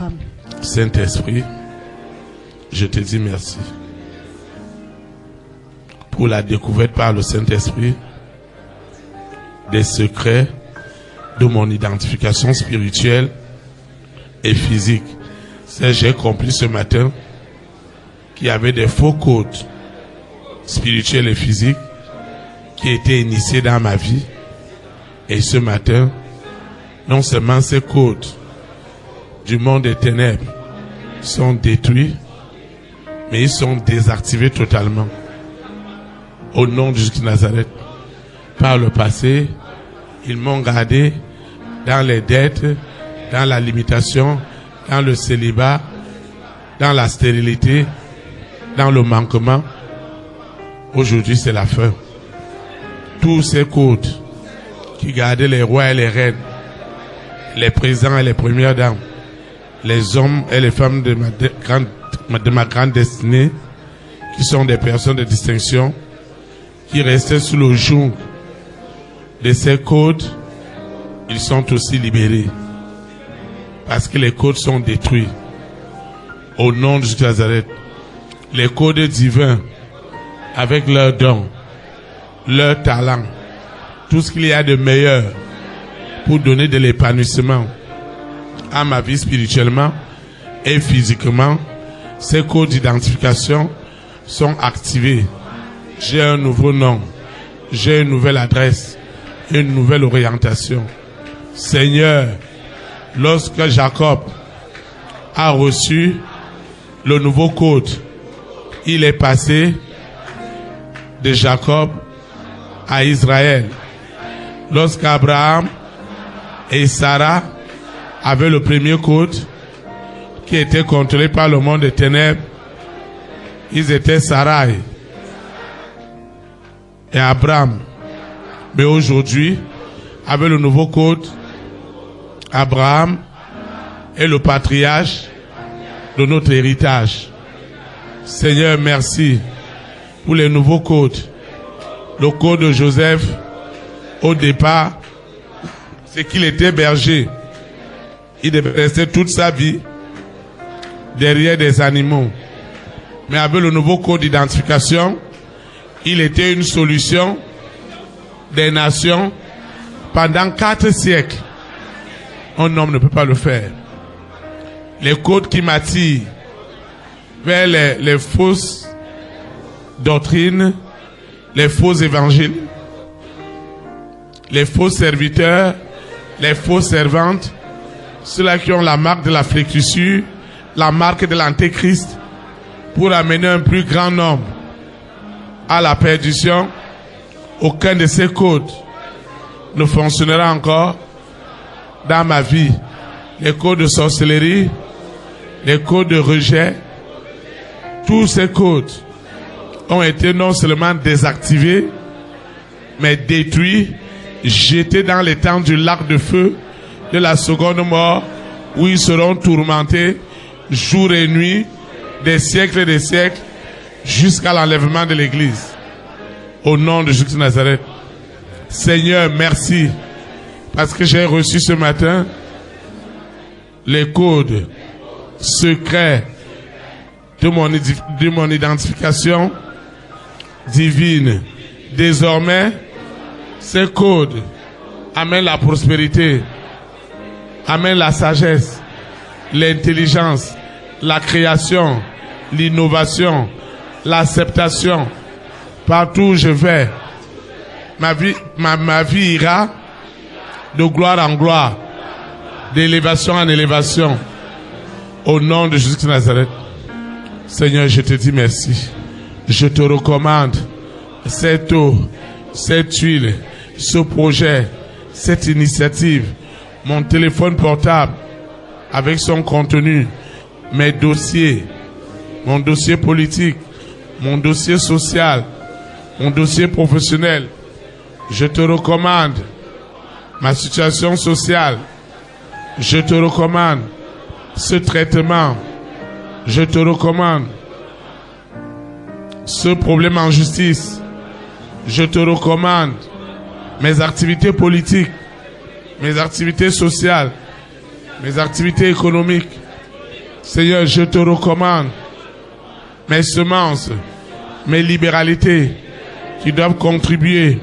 Amen. Saint-Esprit, je te dis merci pour la découverte par le Saint-Esprit des secrets de mon identification spirituelle et physique. J'ai compris ce matin qu'il y avait des faux codes spirituels et physiques qui étaient initiés dans ma vie. Et ce matin, non seulement ces codes du monde des ténèbres sont détruits, mais ils sont désactivés totalement. Au nom de Jésus de Nazareth. Par le passé, ils m'ont gardé dans les dettes, dans la limitation, dans le célibat, dans la stérilité, dans le manquement. Aujourd'hui, c'est la fin. Tous ces codes qui gardaient les rois et les reines, les présidents et les premières dames, les hommes et les femmes de ma grande destinée, qui sont des personnes de distinction, qui restaient sous le joug de ces codes, ils sont aussi libérés. Parce que les codes sont détruits. Au nom de Jésus de Nazareth, les codes divins, avec leurs dons, leurs talents, tout ce qu'il y a de meilleur pour donner de l'épanouissement à ma vie spirituellement et physiquement, ces codes d'identification sont activés. J'ai un nouveau nom, j'ai une nouvelle adresse, une nouvelle orientation. Seigneur, lorsque Jacob a reçu le nouveau code, il est passé de Jacob à Israël. Lorsqu'Abraham et Sarah avaient le premier code qui était contrôlé par le monde des ténèbres, ils étaient Sarai et Abraham. Mais aujourd'hui, avec le nouveau code, Abraham est le patriarche de notre héritage. Seigneur, merci pour les nouveaux codes. Le code de Joseph, au départ, c'est qu'il était berger. Il devait rester toute sa vie derrière des animaux. Mais avec le nouveau code d'identification, il était une solution des nations pendant 4 siècles. Un homme ne peut pas le faire. Les codes qui m'attirent vers les fausses doctrines, les faux évangiles, les faux serviteurs, les fausses servantes, ceux-là qui ont la marque de la flétrissure, la marque de l'antéchrist, pour amener un plus grand nombre à la perdition. Aucun de ces codes ne fonctionnera encore dans ma vie. Les codes de sorcellerie, les codes de rejet, tous ces codes ont été non seulement désactivés, mais détruits, jetés dans les temps du lac de feu de la seconde mort, où ils seront tourmentés jour et nuit, des siècles et des siècles, jusqu'à l'enlèvement de l'Église. Au nom de Jésus de Nazareth. Seigneur, merci, parce que j'ai reçu ce matin les codes secrets de mon identification divine. Désormais, ces codes amènent la prospérité, amènent la sagesse, l'intelligence, la création, l'innovation, l'acceptation. Partout où je vais, ma vie ira de gloire en gloire, d'élévation en élévation. Au nom de Jésus de Nazareth. Seigneur, je te dis merci. Je te recommande cette eau, cette huile, ce projet, cette initiative, mon téléphone portable avec son contenu, mes dossiers, mon dossier politique, mon dossier social, mon dossier professionnel. Je te recommande ma situation sociale. Je te recommande ce traitement. Je te recommande ce problème en justice. Je te recommande mes activités politiques, mes activités sociales, mes activités économiques. Seigneur, je te recommande mes semences, mes libéralités qui doivent contribuer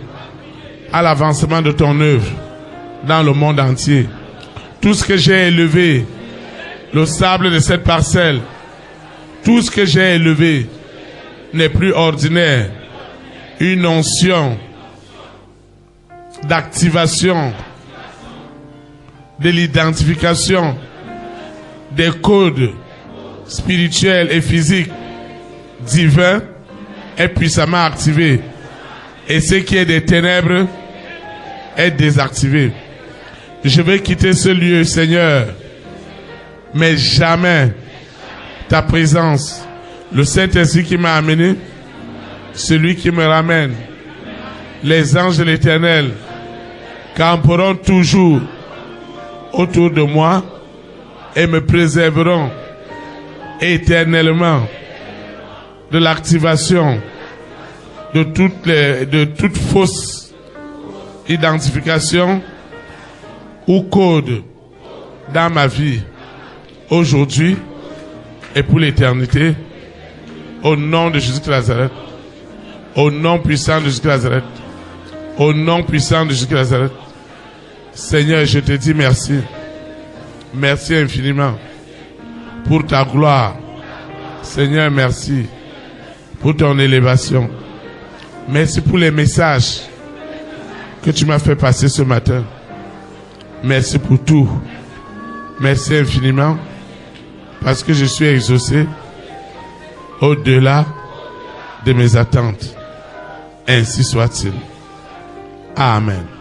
à l'avancement de ton œuvre dans le monde entier. Tout ce que j'ai élevé, le sable de cette parcelle, tout ce que j'ai élevé n'est plus ordinaire. Une onction d'activation de l'identification des codes spirituels et physiques divins est puissamment activé. Et ce qui est des ténèbres est désactivé. Je vais quitter ce lieu, Seigneur, mais jamais ta présence, le Saint-Esprit qui m'a amené, celui qui me ramène, les anges de l'Éternel camperont toujours autour de moi et me préserveront éternellement de l'activation de toute fausse identification ou code dans ma vie aujourd'hui et pour l'éternité, au nom de Jésus de Nazareth, au nom puissant de Jésus de Nazareth, au nom puissant de Jésus de Nazareth. Seigneur, je te dis merci. Merci infiniment pour ta gloire. Seigneur, merci pour ton élévation. Merci pour les messages que tu m'as fait passer ce matin. Merci pour tout. Merci infiniment parce que je suis exaucé au-delà de mes attentes. Ainsi soit-il. Amen.